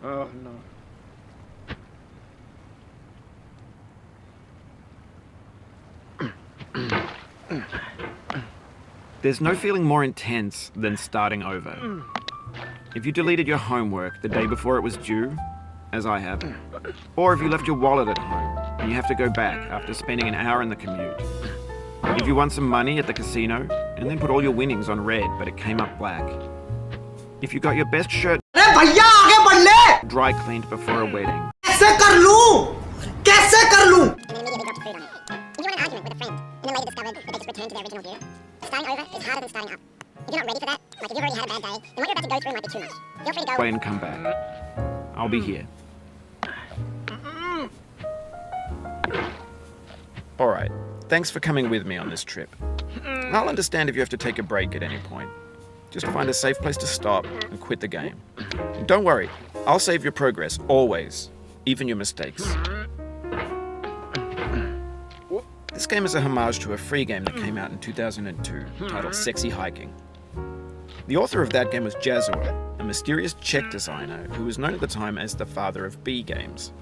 Oh no. There's no feeling more intense than starting over. If you deleted your homework the day before it was due, as I have, or if you left your wallet at home and you have to go back after spending an hour in the commute. If you won some money at the casino and then put all your winnings on red but it came up black. If you got your best shirt dry cleaned before a wedding. कैसे कर लूं? कैसे कर लूं? If you want an argument with a friend, and then later discovered that they just returned to their original view, starting over is harder than starting up. If you're not ready for that, like if you've already had a bad day, then what you're about to go through might be too much. Feel free to go away and come back. I'll be here. Alright, thanks for coming with me on this trip. I'll understand if you have to take a break at any point. Just find a safe place to stop and quit the game. And don't worry, I'll save your progress, always. Even your mistakes. This game is a homage to a free game that came out in 2002, titled Sexy Hiking. The author of that game was Jazuo, a mysterious Czech designer who was known at the time as the father of B games.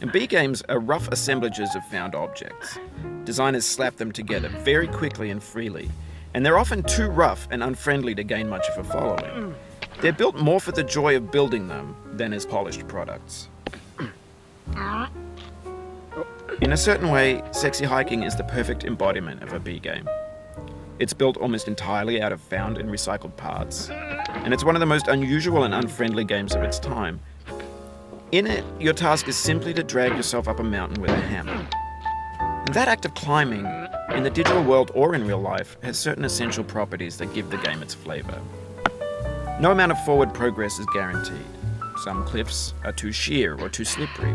And B games are rough assemblages of found objects. Designers slap them together very quickly and freely, and they're often too rough and unfriendly to gain much of a following. They're built more for the joy of building them than as polished products. In a certain way, Sexy Hiking is the perfect embodiment of a B game. It's built almost entirely out of found and recycled parts, and it's one of the most unusual and unfriendly games of its time. In it, your task is simply to drag yourself up a mountain with a hammer. And that act of climbing, in the digital world or in real life, has certain essential properties that give the game its flavor. No amount of forward progress is guaranteed. Some cliffs are too sheer or too slippery,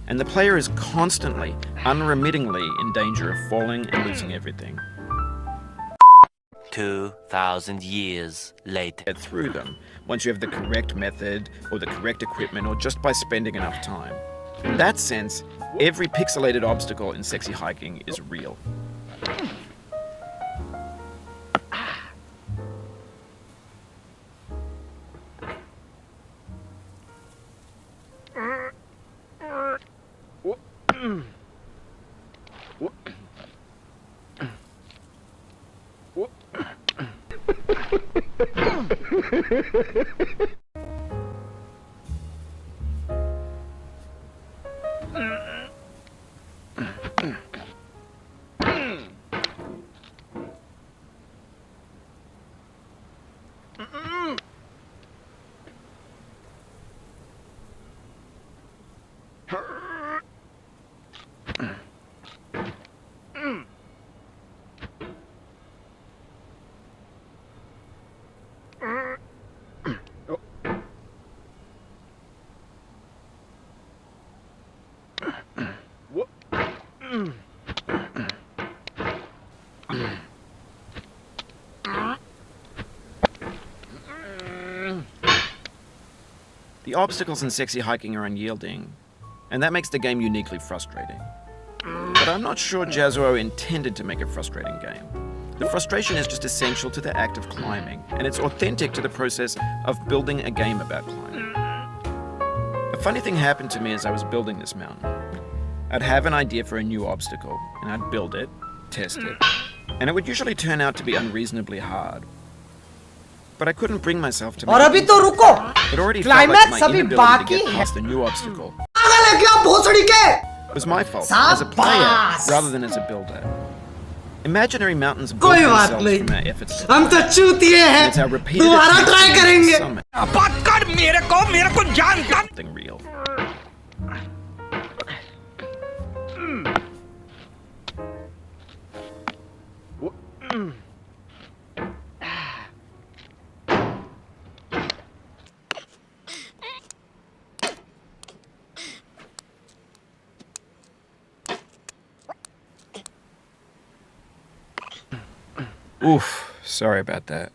and the player is constantly, unremittingly in danger of falling and losing everything. 2,000 years later. Get through them, once you have the correct method, or the correct equipment, or just by spending enough time. In that sense, every pixelated obstacle in Sexy Hiking is real. The obstacles in Sexy Hiking are unyielding, and that makes the game uniquely frustrating. But I'm not sure Jazuo intended to make a frustrating game. The frustration is just essential to the act of climbing, and it's authentic to the process of building a game about climbing. A funny thing happened to me as I was building this mountain. I'd have an idea for a new obstacle, and I'd build it, test it, and it would usually turn out to be unreasonably hard. But I couldn't bring myself to और make अभी it. तो रुको, It already felt like climax my अभी inability to बाकी get है। past the new obstacle पागल है क्या भोसड़ी के? was my fault as a player शाबाश। rather than as a builder. Imaginary mountains build कोई बात themselves नहीं, from our efforts. हम तो चूतिए And हैं, it's our repeated दोबारा attempts ट्राई to make करेंगे। something पकड़ मेरे को जानता real. Oof, sorry about that.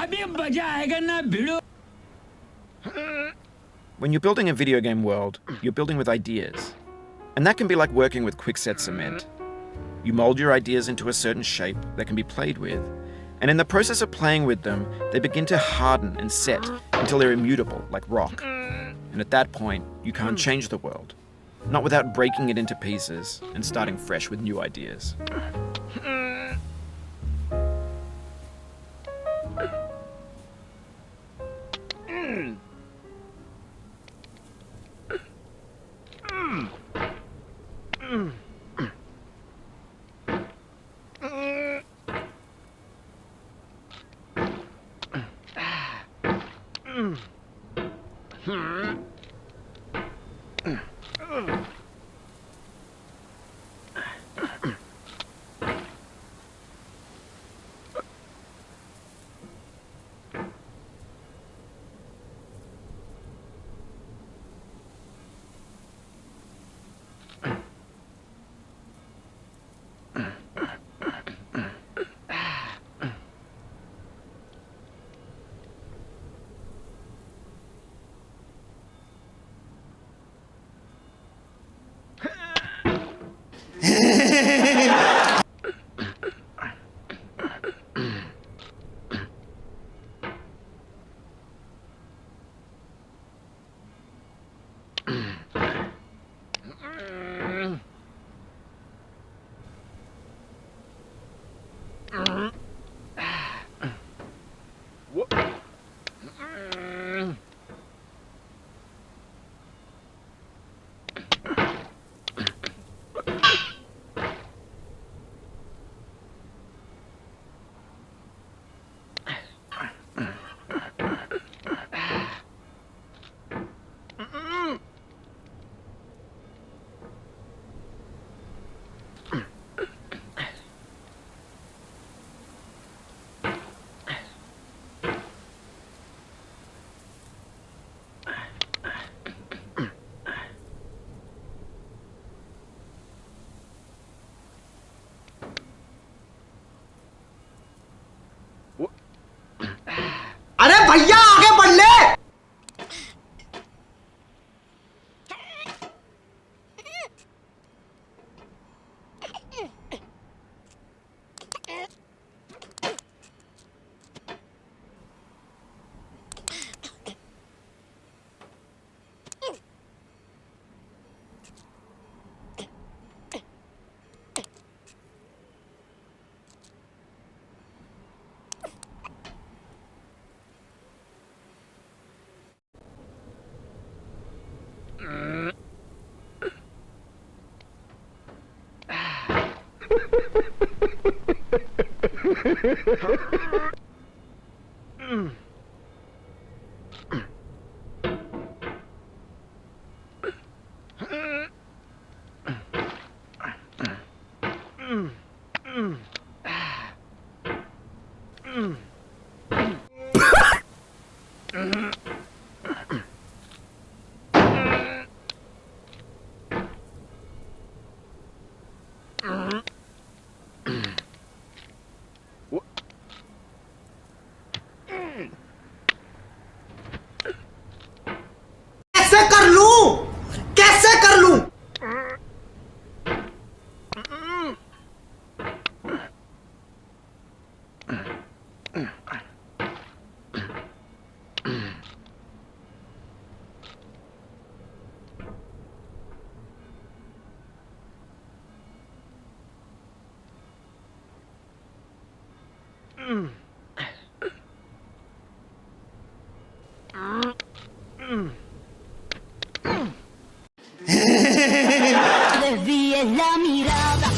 अभी मजा आएगा ना भिड़ो When you're building a video game world, you're building with ideas. And that can be like working with quickset cement. You mold your ideas into a certain shape that can be played with, and in the process of playing with them, they begin to harden and set until they're immutable, like rock. And at that point, you can't change the world. Not without breaking it into pieces and starting fresh with new ideas. भैया आगे बढ़ ले। कैसे कर लूं? कैसे कर लूं? Desvíes la mirada,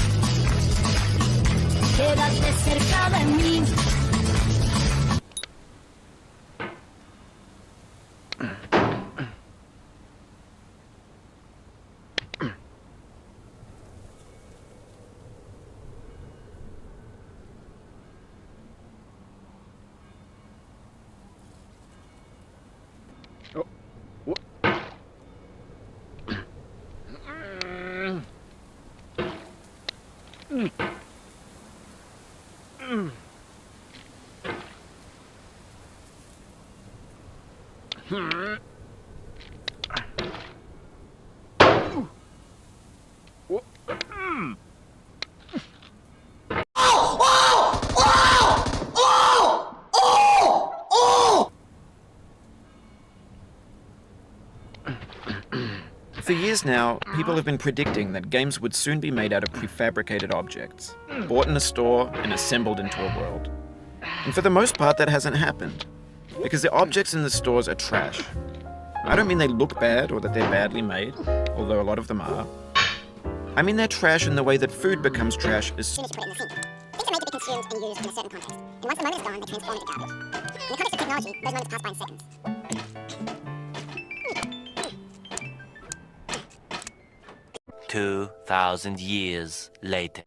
quédate cerca de mí. For years now, people have been predicting that games would soon be made out of prefabricated objects, bought in a store and assembled into a world. And for the most part, that hasn't happened, because the objects in the stores are trash. I don't mean they look bad or that they're badly made, although a lot of them are. I mean they're trash in the way that food becomes trash as soon as you put it in the sink. Things are made to be consumed and used in a certain context. And once the moment is gone, they transform into garbage. In the context of technology, those moments pass by in seconds. 2,000 years later.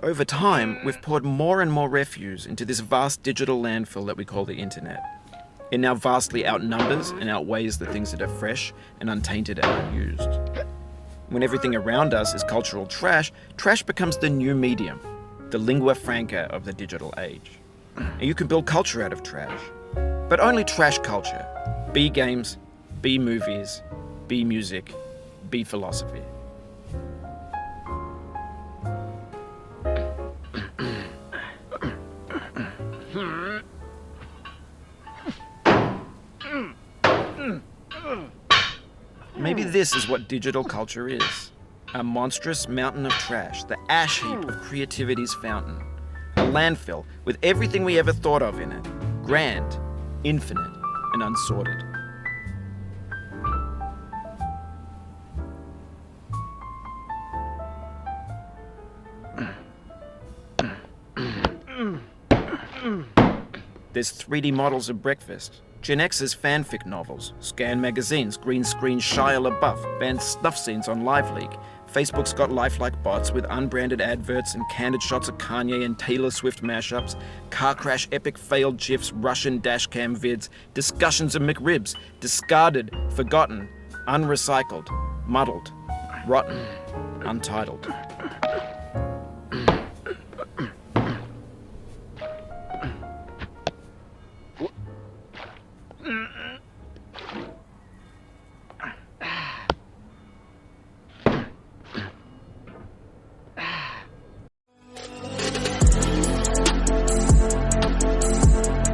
Over time, we've poured more and more refuse into this vast digital landfill that we call the internet. It now vastly outnumbers and outweighs the things that are fresh and untainted and unused. When everything around us is cultural trash, trash becomes the new medium, the lingua franca of the digital age. And you can build culture out of trash. But only trash culture. B games, B movies, B music, B philosophy. Maybe this is what digital culture is. A monstrous mountain of trash, the ash heap of creativity's fountain. A landfill with everything we ever thought of in it. Grand, infinite, and unsorted. There's 3D models of breakfast, Gen X's fanfic novels, scan magazines, green screen Shia LaBeouf, banned snuff scenes on Live League. Facebook's got lifelike bots with unbranded adverts and candid shots of Kanye and Taylor Swift mashups, car crash epic failed GIFs, Russian dashcam vids, discussions of McRibs, discarded, forgotten, unrecycled, muddled, rotten, untitled.